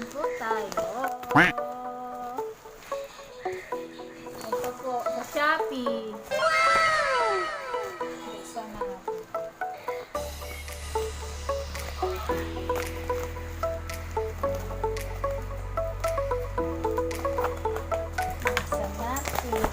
po tayo. Ito po, sa Shopee. Wow! Buksan natin. Buksan natin.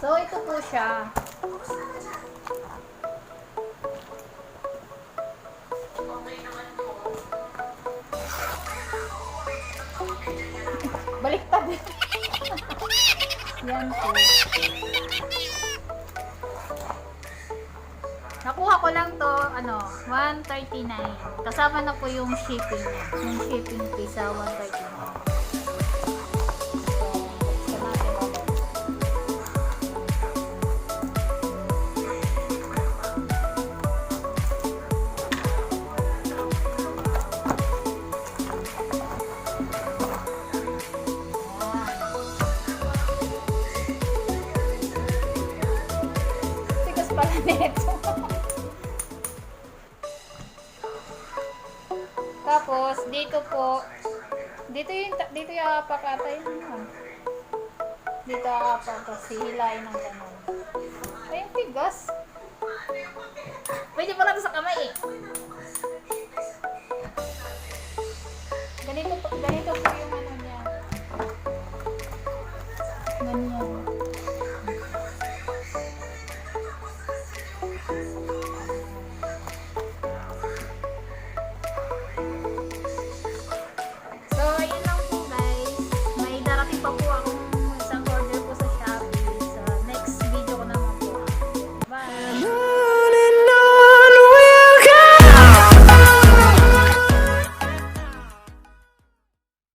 So, ito po siya. Baliktad. Yan po. Nakuha ko lang to, 139. Kasama na po yung shipping niya. Yung shipping fee sa 139. Pala nito. Tapos dito po, dito yung apak ata yun. Dito apak kasi hilain ng ganun. Ay, yung tigas. Pwede pala ito sa kamay eh. Ganito po yung ano niya. Ganyan.